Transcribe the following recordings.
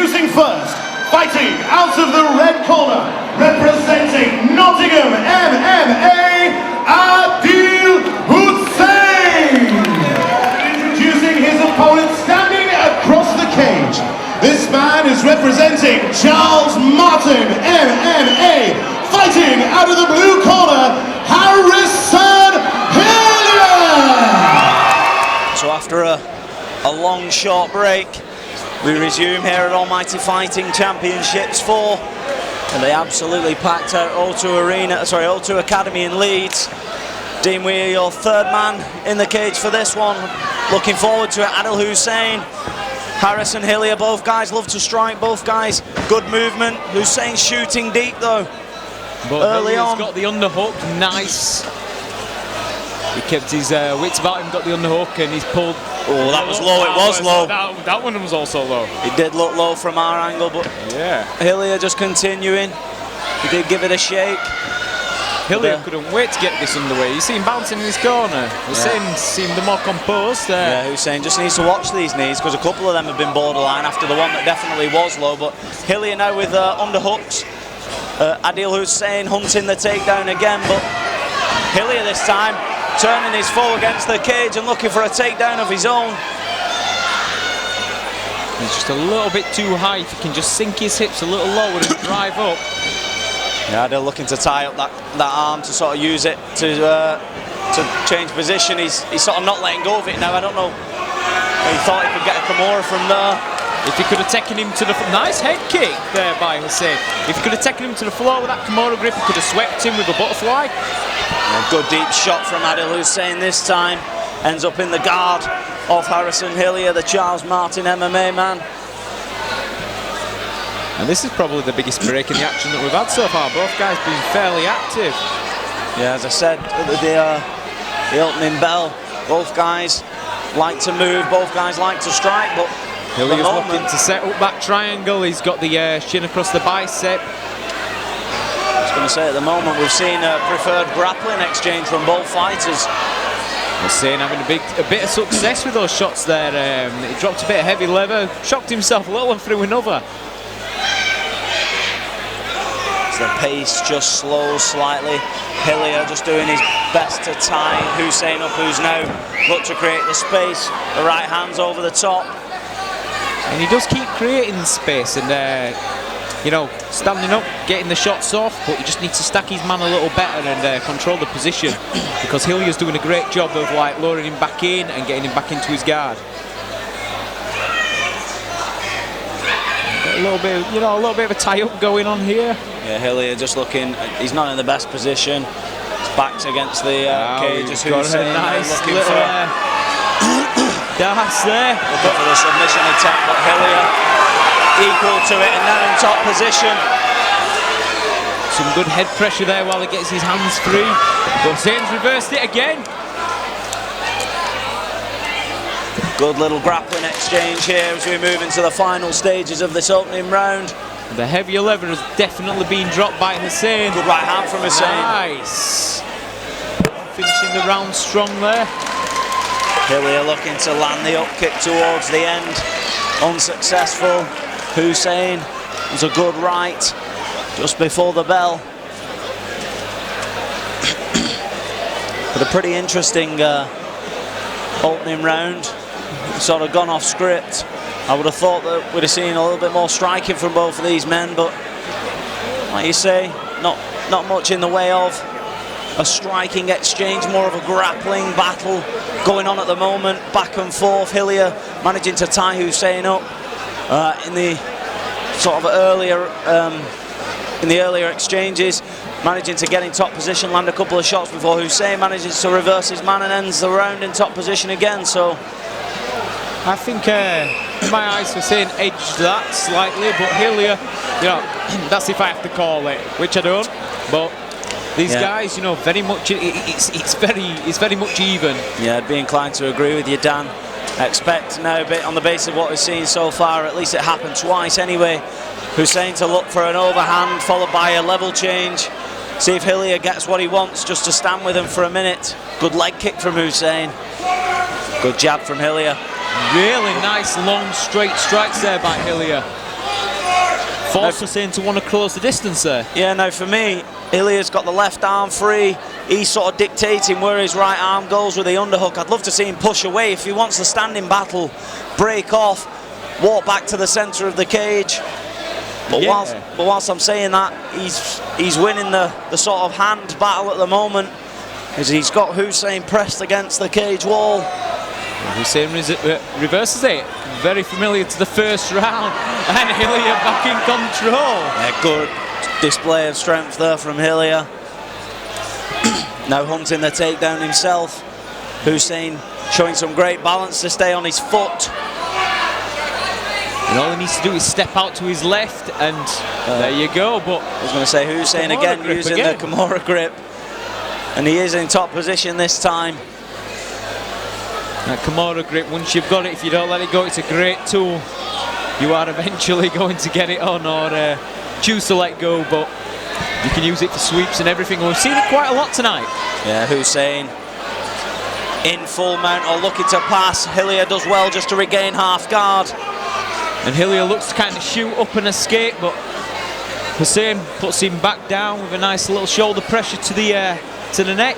Introducing first, fighting out of the red corner, representing Nottingham MMA, Adil Hussain. Introducing his opponent standing across the cage. This man is representing Charles Martin MMA, fighting out of the blue corner, Hillier. So after a long short break, we resume here at Almighty Fighting Championships 4, and they absolutely packed out O2 Academy in Leeds. Dean, we're your third man in the cage for this one. Looking forward to it. Adil Hussain, Harrison Hillier, both guys love to strike, both guys good movement. Hussain shooting deep though. But early on, got the underhook, nice. He kept his wits about him, got the underhook, and he's pulled. Oh, that was low, it was low. That one was also low. It did look low from our angle, but yeah. Hillier just continuing. He did give it a shake. Hillier couldn't wait to get this underway. You see him bouncing in his corner. Hussain seemed the more composed there. Yeah, Hussain just needs to watch these knees, because a couple of them have been borderline after the one that definitely was low. But Hillier now with underhooks. Adil Hussain hunting the takedown again, but Hillier this time turning his foe against the cage and looking for a takedown of his own. He's just a little bit too high. If he can just sink his hips a little lower and drive up. Yeah, Adil looking to tie up that arm to sort of use it to change position. He's sort of not letting go of it now. I don't know. He thought he could get a Kimura from there. If he could have taken him to the nice head kick there by Hussain. If he could have taken him to the floor with that Kimura grip, he could have swept him with a butterfly. A good deep shot from Adil Hussain this time. Ends up in the guard of Harrison Hillier, the Charles Martin MMA man. And this is probably the biggest break in the action that we've had so far. Both guys being fairly active. Yeah, as I said at the opening bell, both guys like to move, both guys like to strike, but Hillier's looking to set up that triangle. He's got the shin across the bicep. I was going to say, at the moment we've seen a preferred grappling exchange from both fighters. Hussain having a bit of success with those shots there. He dropped a bit of heavy leather, shocked himself a little and threw another. The pace just slows slightly. Hillier just doing his best to tie Hussain up, who's now looked to create the space. The right hand's over the top. And he does keep creating space and, you know, standing up, getting the shots off, but you just need to stack his man a little better and control the position, because Hillier's doing a great job of like lowering him back in and getting him back into his guard. A little bit, you know, a little bit of a tie-up going on here. Yeah, Hillier just looking, he's not in the best position. His back's against the cage. He's got a nice little dance there. Looking for the submission attempt, but Hillier equal to it and now in top position. Some good head pressure there while he gets his hands free. Hussain's reversed it again. Good little grappling exchange here as we move into the final stages of this opening round. The heavier lever has definitely been dropped by Hussain. Good right hand from Hussain. Nice. Finishing the round strong there. Hillier looking to land the up kick towards the end. Unsuccessful. Hussain was a good right just before the bell. But a pretty interesting opening round. Sort of gone off script. I would have thought that we'd have seen a little bit more striking from both of these men, but like you say, not much in the way of a striking exchange, more of a grappling battle going on at the moment, back and forth. Hillier managing to tie Hussain up in the sort of earlier exchanges, managing to get in top position, land a couple of shots before Hussain manages to reverse his man and ends the round in top position again. So I think in my eyes Hussain edged that slightly, but Hillier, you know, that's if I have to call it, which I don't. But these guys, you know, very much it's very much even. Yeah, I'd be inclined to agree with you, Dan. Expect now, on the basis of what we've seen so far, at least it happened twice anyway. Hussain to look for an overhand followed by a level change. See if Hillier gets what he wants, just to stand with him for a minute. Good leg kick from Hussain. Good jab from Hillier. Really nice long straight strikes there by Hillier. Forced Hussain to want to close the distance there. Yeah, no, for me, Hillier's got the left arm free. He's sort of dictating where his right arm goes with the underhook. I'd love to see him push away. If he wants to stand in battle, break off, walk back to the centre of the cage. But, whilst I'm saying that, he's winning the sort of hand battle at the moment, as he's got Hussain pressed against the cage wall. Hussain reverses it. Very familiar to the first round. And Hillier back in control. Yeah, good display of strength there from Hillier. Now hunting the takedown himself. Hussain showing some great balance to stay on his foot. And all he needs to do is step out to his left, and there you go. But I was going to say Hussain again using the Kimura grip. And he is in top position this time. That Kimura grip, once you've got it, if you don't let it go, it's a great tool. You are eventually going to get it on or choose to let go, but you can use it for sweeps and everything. We've seen it quite a lot tonight. Yeah, Hussain in full mount or looking to pass. Hillier does well just to regain half guard. And Hillier looks to kind of shoot up and escape, but Hussain puts him back down with a nice little shoulder pressure to the neck.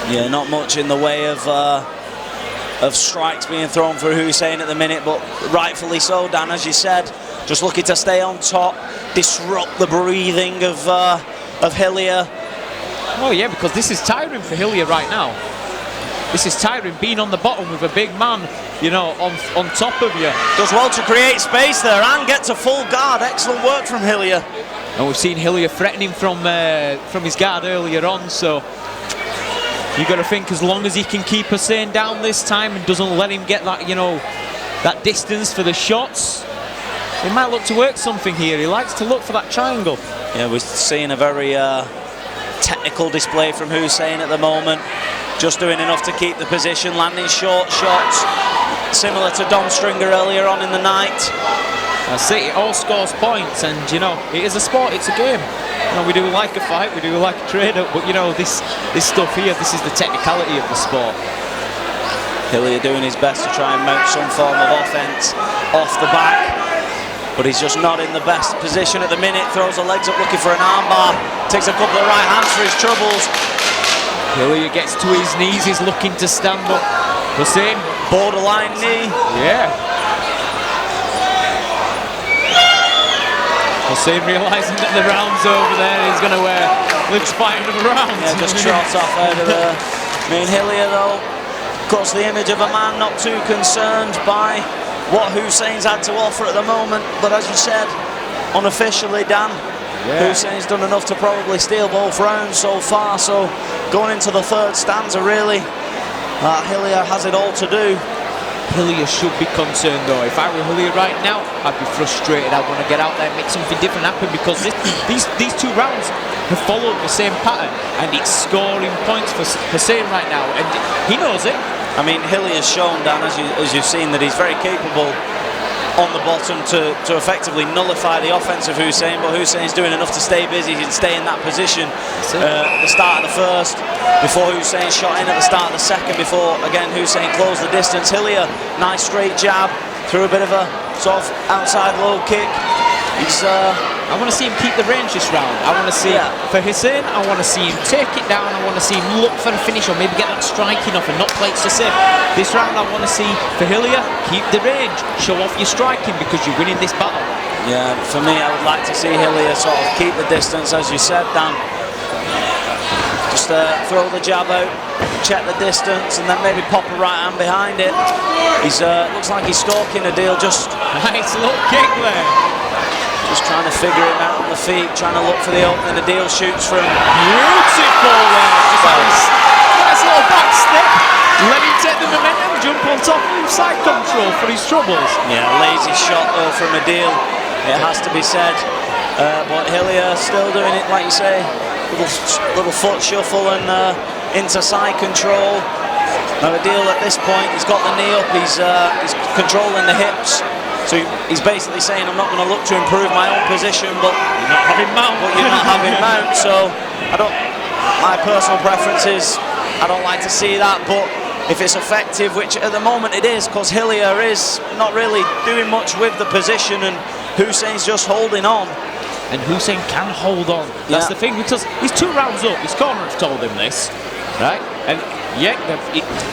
Yeah, not much in the way of strikes being thrown for Hussain at the minute, but rightfully so, Dan, as you said. Just looking to stay on top, disrupt the breathing of Hillier. Oh yeah, because this is tiring for Hillier right now. This is tiring, being on the bottom with a big man, you know, on top of you. Does well to create space there and get to full guard. Excellent work from Hillier. And we've seen Hillier threatening from his guard earlier on, so you got to think as long as he can keep Hussain down this time and doesn't let him get that, you know, that distance for the shots, he might look to work something here. He likes to look for that triangle. Yeah, we're seeing a very technical display from Hussain at the moment. Just doing enough to keep the position, landing short shots, similar to Dom Stringer earlier on in the night. I see, it all scores points, and you know, it is a sport, it's a game. You know, we do like a fight, we do like a trade-up, but you know, this stuff here, this is the technicality of the sport. Hillier doing his best to try and mount some form of offense off the back, but he's just not in the best position at the minute. Throws the legs up looking for an armbar, takes a couple of right hands for his troubles. Hillier gets to his knees, he's looking to stand up. Hussain, borderline knee. Yeah. Hussain realising that the round's over there, he's going to live to fight another round. Yeah, just trots off out of there. I mean, Hillier though, cuts the image of a man not too concerned by what Hussain's had to offer at the moment. But as you said, unofficially, Dan, Hussain's done enough to probably steal both rounds so far, so going into the third stanza really, Hillier has it all to do. Hillier should be concerned though. If I were Hillier right now, I'd be frustrated. I'd want to get out there and make something different happen, because these two rounds have followed the same pattern and it's scoring points for Hussain right now, and he knows it. I mean, Hillier's shown, Dan, as you've seen, that he's very capable on the bottom to effectively nullify the offense of Hussain, but Hussain's doing enough to stay busy and stay in that position at the start of the first, before Hussain shot in at the start of the second, before again Hussain closed the distance. Hillier, nice straight jab, threw a bit of a sort of outside low kick. He's I want to see him keep the range this round. I want to see, for Hussain, I want to see him take it down. I want to see him look for a finish, or maybe get that striking off and not play it so safe. This round I want to see, for Hillier, keep the range, show off your striking, because you're winning this battle. Yeah, for me, I would like to see Hillier sort of keep the distance, as you said, Dan. Just throw the jab out, check the distance, and then maybe pop a right hand behind it. He's looks like he's stalking Adil, just nice little kick there. Just trying to figure him out on the feet, trying to look for the opening. Adil shoots from beautiful there. Just nice little back step. Let him take the momentum, jump on top of him, side control for his troubles. Yeah, lazy shot though from Adil, it has to be said. But Hillier still doing it, like you say, little foot shuffle and into side control. Now Adil at this point, he's got the knee up, he's controlling the hips. So he's basically saying, I'm not going to look to improve my own position, but you're not having mount. But you're not having mount. So my personal preference is, I don't like to see that. But if it's effective, which at the moment it is, because Hillier is not really doing much with the position and Hussein's just holding on. And Hussain can hold on. That's the thing, because he's 2 rounds up. His corner have told him this, right? And yeah,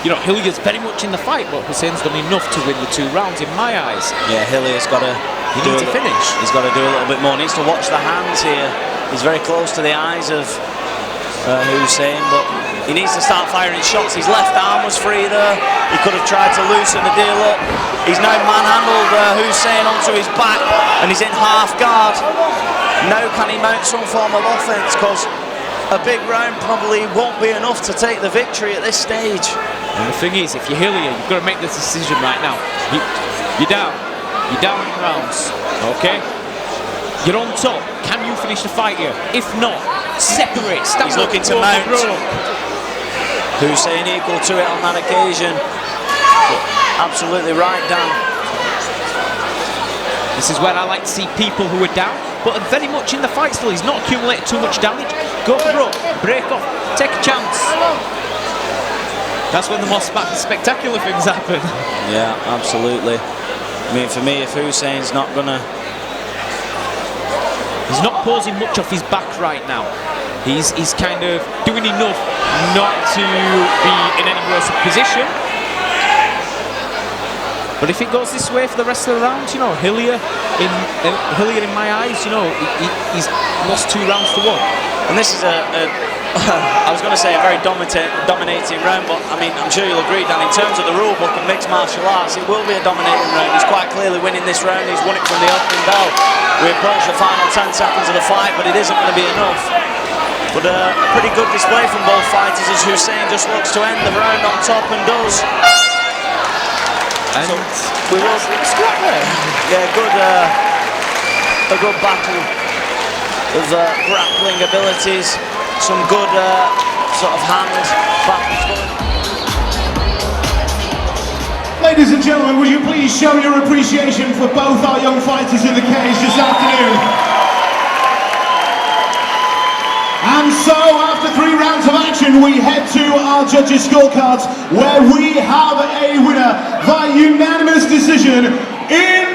you know, Hillier's very much in the fight, but Hussein's done enough to win the 2 rounds in my eyes. Yeah, Hillier's got to finish. He's got to do a little bit more. Needs to watch the hands here. He's very close to the eyes of Hussain, but he needs to start firing shots. His left arm was free there. He could have tried to loosen the deal up. He's now manhandled Hussain onto his back, and he's in half guard. Now can he mount some form of offense, because a big round probably won't be enough to take the victory at this stage. And the thing is, if you're Hillier, you've got to make this decision right now. You're down in rounds, okay? You're on top. Can you finish the fight here? If not, separate. Stand He's up, looking to go mount. rope. Hussain equal to it on that occasion. Absolutely right, Dan. This is where I like to see people who are down, but are very much in the fight still. He's not accumulated too much damage. Go for broke, break off, take a chance. That's when the most spectacular things happen. Yeah, absolutely. I mean, for me, if Hussein's not gonna... He's not posing much off his back right now. He's kind of doing enough not to be in any worse position. But if it goes this way for the rest of the rounds, you know, Hillier in my eyes, you know, he's lost 2 rounds to 1. And this is I was going to say a very dominating round, but I mean, I'm sure you'll agree, Dan, in terms of the rule book of mixed martial arts, it will be a dominating round. He's quite clearly winning this round. He's won it from the opening bell. We approach the final 10 seconds of the fight, but it isn't going to be enough. But a pretty good display from both fighters as Hussain just looks to end the round on top and does. And so we will scrap there. Yeah, a good battle of grappling abilities, some good sort of hand battles. Ladies and gentlemen, will you please show your appreciation for both our young fighters in the cage this afternoon? And so, after 3 rounds of action, we head to our judges' scorecards, where we have a winner by unanimous decision in